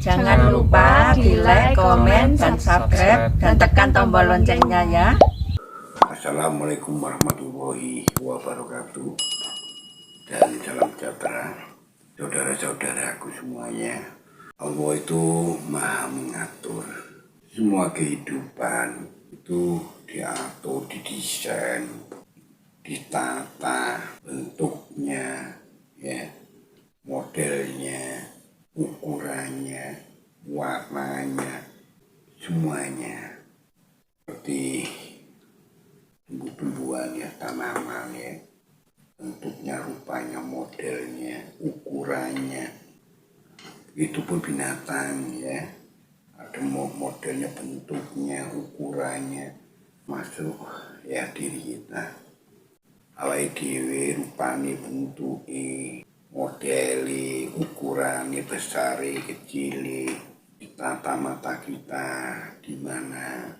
Jangan lupa di like, komen, dan subscribe, dan tekan tombol loncengnya ya. Assalamualaikum warahmatullahi wabarakatuh. Dan salam sejahtera saudara-saudaraku semuanya. Allah itu maha mengatur. Semua kehidupan itu diatur, didesain, ditata bentuknya, ya, modelnya, ukurannya, warnanya, semuanya. Seperti tumbuh-tumbuhan ya, tanaman ya, bentuknya, rupanya, modelnya, ukurannya. Itu pun binatang ya, ada modelnya, bentuknya, ukurannya, masuk ya diri kita. Awake dhewe rupane, bentuke, modeli, ukurannya, besare, kecile, ditata mata kita di mana,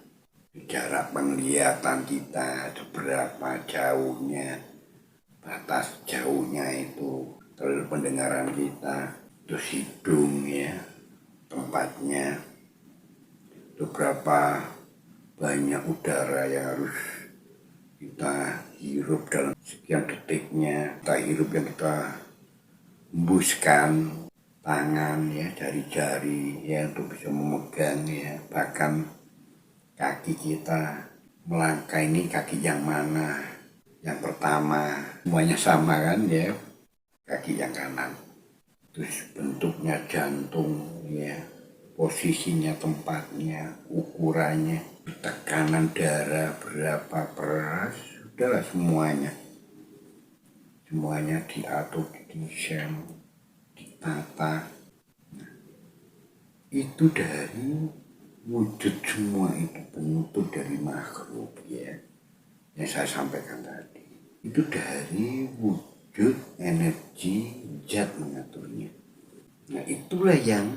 jarak penglihatan kita seberapa jauhnya, batas jauhnya itu, terus pendengaran kita, terus hidung ya, tempatnya, berapa banyak udara yang harus kita hirup dalam sekian detiknya, kita hirup yang kita hembuskan, tangan ya, jari-jari ya untuk bisa memegang ya, bahkan kaki kita melangkah ini kaki yang mana, yang pertama, semuanya sama kan ya, kaki yang kanan, terus bentuknya jantung ya, posisinya, tempatnya, ukurannya, tekanan darah berapa per, sudahlah semuanya diatur, didesain, ditata. Itu dari wujud, semua itu bentuk dari makhluk ya, yang saya sampaikan tadi. Itu dari wujud energi zat mengaturnya. Nah itulah yang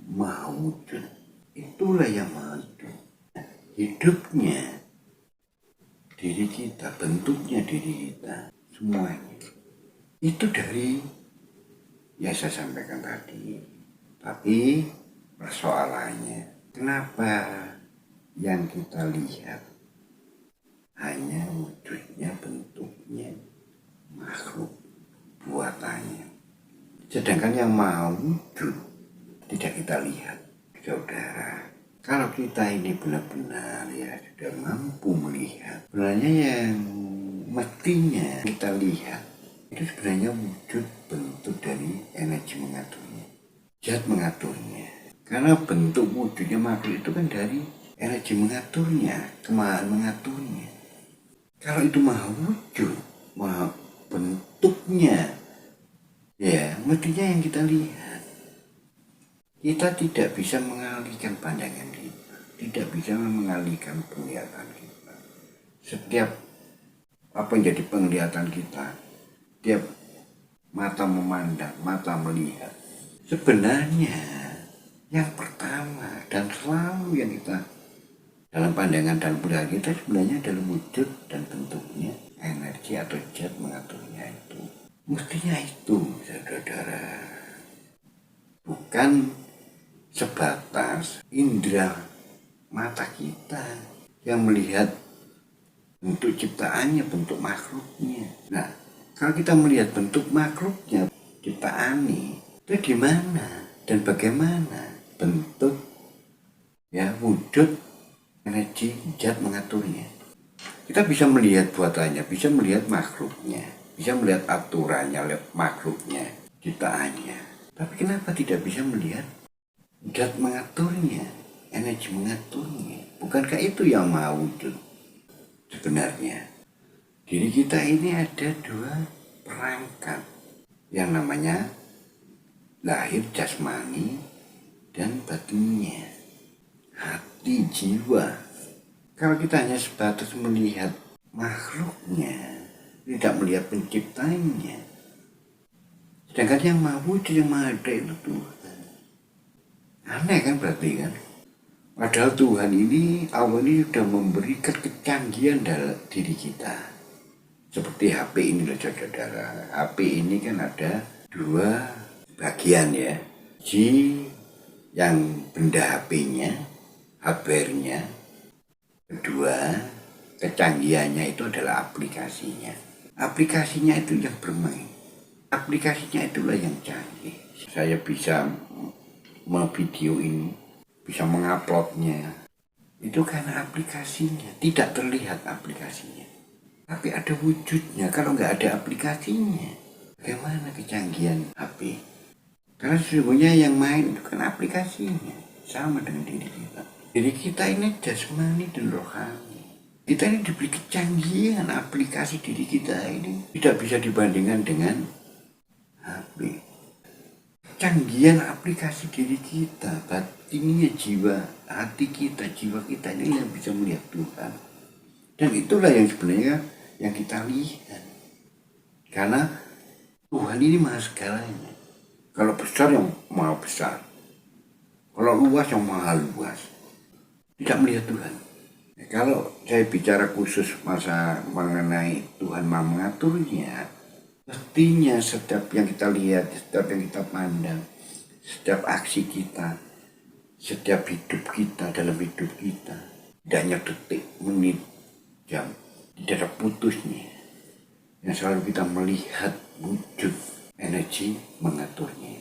maha wujud, itulah yang maha hidup. Nah, hidupnya diri kita, bentuknya diri kita, semuanya itu dari yang saya sampaikan tadi. Tapi persoalannya, kenapa yang kita lihat hanya wujudnya, bentuknya, makhluk buatannya, sedangkan yang maha wujud tidak kita lihat. Saudara, kalau kita ini benar-benar ya sudah mampu melihat, sebenarnya yang mestinya kita lihat itu sebenarnya wujud, bentuk dari energi mengaturnya, zat mengaturnya. Karena bentuk wujudnya makhluk itu kan dari energi mengaturnya, kemahan mengaturnya. Kalau itu maha wujud, maha bentuknya, ya mestinya yang kita lihat. Kita tidak bisa mengalihkan pandangan kita, tidak bisa mengalihkan penglihatan kita. Setiap apa yang jadi penglihatan kita, tiap mata memandang, mata melihat, sebenarnya yang pertama dan selalu yang kita dalam pandangan dan penglihatan kita sebenarnya adalah wujud dan bentuknya, energi atau zat mengaturnya itu. Mestinya itu, saudara, bukan sebatas indera mata kita yang melihat bentuk ciptaannya, bentuk makhluknya. Nah, kalau kita melihat bentuk makhluknya, ciptaannya, itu gimana dan bagaimana bentuk ya, wujud energi zat mengaturnya. Kita bisa melihat buatannya, bisa melihat makhluknya, bisa melihat aturannya, makhluknya, ciptaannya. Tapi kenapa tidak bisa melihat zat mengaturnya, energi mengaturnya? Bukankah itu yang maha wujud? Sebenarnya diri kita ini ada dua perangkat yang namanya lahir jasmani dan batinnya, hati, jiwa. Kalau kita hanya sebatas melihat makhluknya, tidak melihat penciptanya, sedangkan yang maha wujud, yang maha ada itu Tuhan. Aneh kan berarti kan? Padahal Tuhan ini, Allah ini sudah memberikan kecanggihan dalam diri kita. Seperti HP ini loh saudara. HP ini kan ada dua bagian ya, G yang benda HP-nya, hardware-nya. Kedua, kecanggihannya itu adalah aplikasinya. Aplikasinya itu yang bermain. Aplikasinya itulah yang canggih. Saya bisa memvideoin, bisa menguploadnya. Itu karena aplikasinya. Tidak terlihat aplikasinya, tapi ada wujudnya. Kalau nggak ada aplikasinya, bagaimana kecanggihan HP? Karena sesungguhnya yang main itu kan aplikasinya. Sama dengan diri kita. Diri kita ini jasmani dan rohani. Kita ini diberi kecanggihan aplikasi diri kita ini. Tidak bisa dibandingkan dengan HP. Kecanggihan aplikasi diri kita, batinnya jiwa, hati kita, jiwa kita ini yang bisa melihat Tuhan. Dan itulah yang sebenarnya yang kita lihat. Karena Tuhan ini maha segalanya. Kalau besar yang maha besar. Kalau luas yang maha luas. Tidak melihat Tuhan. Kalau saya bicara khusus masa mengenai Tuhan maha mengaturnya, mestinya setiap yang kita lihat, setiap yang kita pandang, setiap aksi kita, setiap hidup kita, dalam hidup kita, tidak hanya detik, menit, jam, tidak ada putusnya. Yang selalu kita melihat wujud energi mengaturnya.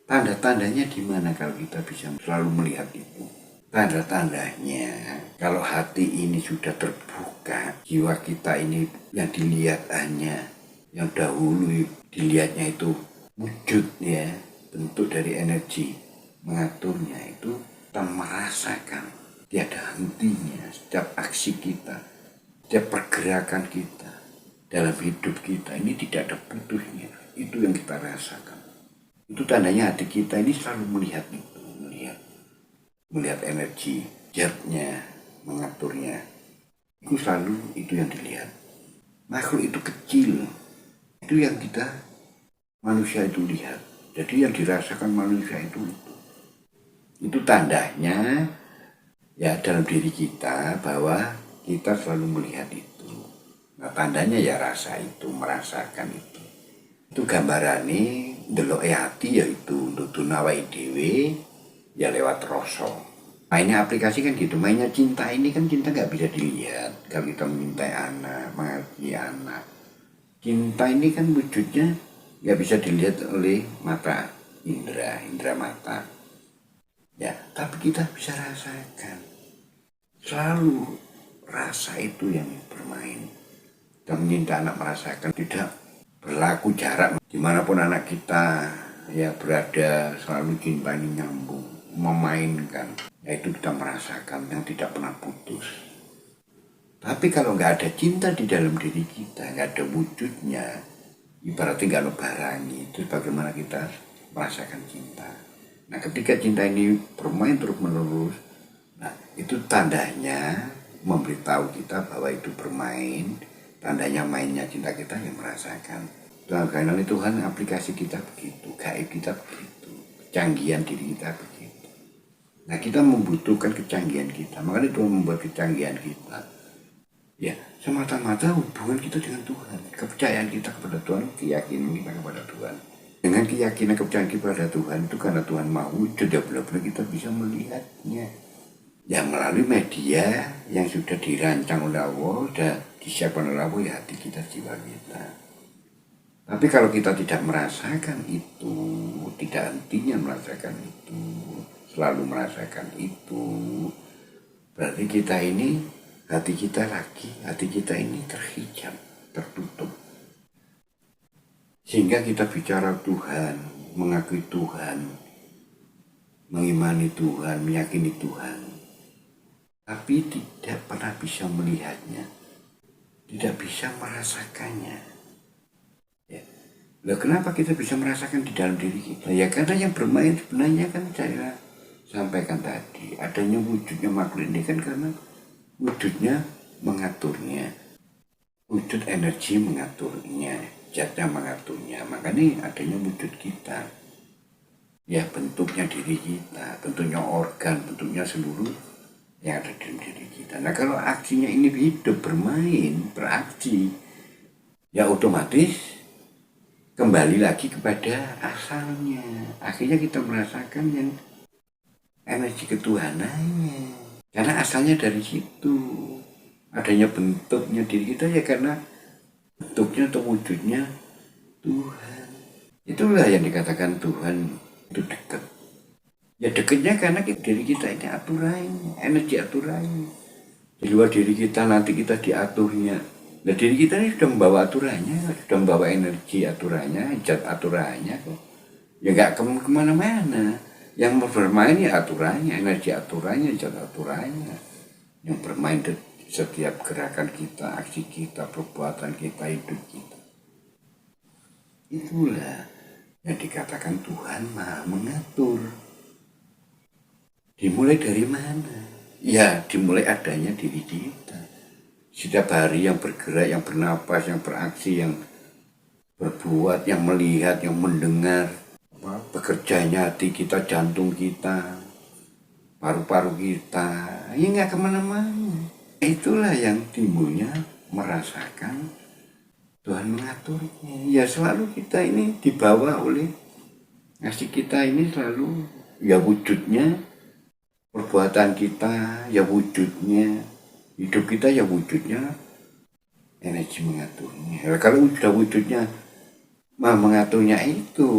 Tanda-tandanya di mana kalau kita bisa selalu melihat itu? Tanda-tandanya kalau hati ini sudah terbuka, jiwa kita ini yang dilihat hanya yang dahulu dilihatnya itu wujud ya, bentuk dari energi mengaturnya itu, kita merasakan tiada hentinya setiap aksi kita, setiap pergerakan kita dalam hidup kita ini tidak ada putusnya. Itu yang kita rasakan. Itu tandanya hati kita ini selalu melihat itu, melihat energi zatnya mengaturnya. Itu selalu itu yang dilihat. Makhluk itu kecil. Itu yang kita manusia itu lihat. Jadi yang dirasakan manusia itu. Itu tandanya ya dalam diri kita bahwa kita selalu melihat itu. Nah tandanya ya rasa itu, merasakan itu. Itu gambarannya delok hati yaitu nuduh awake dhewe ya lewat rasa. Mainnya aplikasi kan gitu, mainnya cinta ini kan cinta nggak bisa dilihat. Kalau kita mencintai anak, mengasihi anak, cinta ini kan wujudnya nggak bisa dilihat oleh mata indera mata. Ya, tapi kita bisa rasakan. Selalu rasa itu yang bermain. Kita mencintai anak merasakan, tidak berlaku jarak. Dimanapun anak kita ya berada, selalu cinta ini nyambung, memainkan. Yaitu kita merasakan yang tidak pernah putus. Tapi kalau nggak ada cinta di dalam diri kita, nggak ada wujudnya, ibaratnya nggak ada barangnya, itu bagaimana kita merasakan cinta. Nah ketika cinta ini bermain terus menerus, nah itu tandanya memberitahu kita bahwa itu bermain, tandanya mainnya cinta kita yang merasakan. Karena Tuhan aplikasi kita begitu, gaib kita begitu, kecanggihan diri kita begitu. Nah kita membutuhkan kecanggihan kita, makanya Tuhan membuat kecanggihan kita. Ya semata-mata hubungan kita dengan Tuhan, kepercayaan kita kepada Tuhan, keyakinan kita kepada Tuhan. Dengan keyakinan kepercayaan kita kepada Tuhan itu karena Tuhan mau wujud ya benar-benar kita bisa melihatnya. Ya melalui media yang sudah dirancang oleh Allah, sudah disiapkan oleh Allah ya hati kita, jiwa kita. Tapi kalau kita tidak merasakan itu, tidak hentinya merasakan itu, selalu merasakan itu, berarti kita ini, hati kita ini terhijab, tertutup. Sehingga kita bicara Tuhan, mengakui Tuhan, mengimani Tuhan, meyakini Tuhan, tapi tidak pernah bisa melihatnya, tidak bisa merasakannya. Ya. Loh, kenapa kita bisa merasakan di dalam diri kita? Ya karena yang bermain sebenarnya kan saya sampaikan tadi, adanya wujudnya makhluk ini kan karena wujudnya mengaturnya, wujud energi mengaturnya, zatnya mengaturnya, makanya adanya wujud kita. Ya bentuknya diri kita, bentuknya organ, bentuknya seluruh yang ada dalam diri kita. Nah kalau aksinya ini hidup, bermain, beraksi, ya otomatis kembali lagi kepada asalnya. Akhirnya kita merasakan yang energi ketuhanannya. Karena asalnya dari situ. Adanya bentuknya diri kita ya karena bentuknya atau wujudnya Tuhan. Itulah yang dikatakan Tuhan itu dekat. Ya dekatnya karena diri kita ini aturannya, energi aturannya. Di luar diri kita nanti kita diaturnya. Nah diri kita ini sudah membawa aturannya, sudah membawa energi aturannya, zat aturannya kok. Ya nggak kemana-mana. Yang bermain ya aturannya, energi aturannya, zat aturannya. Yang bermain setiap gerakan kita, aksi kita, perbuatan kita, hidup kita. Itulah yang dikatakan Tuhan Maha mengatur. Dimulai dari mana? Ya, dimulai adanya diri kita. Setiap hari yang bergerak, yang bernapas, yang beraksi, yang berbuat, yang melihat, yang mendengar, bekerjanya hati kita, jantung kita, paru-paru kita, ya nggak kemana-mana. Itulah yang timbulnya merasakan Tuhan mengaturnya. Ya selalu kita ini dibawa oleh ngasih kita ini selalu ya wujudnya, perbuatan kita ya wujudnya, hidup kita ya wujudnya energi mengaturnya. Ya, kalau sudah wujudnya mengaturnya itu,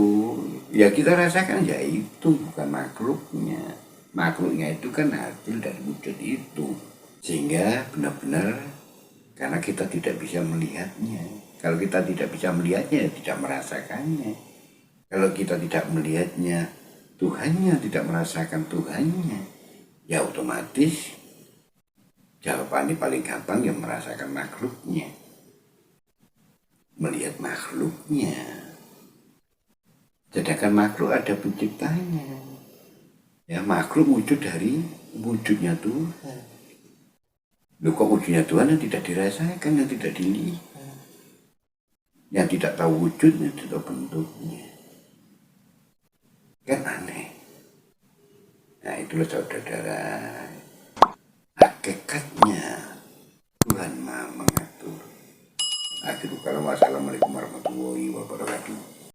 ya kita rasakan ya itu bukan makhluknya. Makhluknya itu kan hasil dari wujud itu. Sehingga benar-benar karena kita tidak bisa melihatnya. Kalau kita tidak bisa melihatnya, ya tidak merasakannya. Kalau kita tidak melihatnya, Tuhannya tidak merasakan Tuhannya, ya otomatis jawabannya paling gampang yang merasakan makhluknya. Melihat makhluknya. Sedangkan makhluk ada penciptanya. Ya makhluk wujud dari wujudnya Tuhan. Loh kok wujudnya Tuhan yang tidak dirasakan, yang tidak dilihat, yang tidak tahu wujudnya, tidak tahu bentuknya. Kan aneh. Nah itulah saudara-saudara, hakikatnya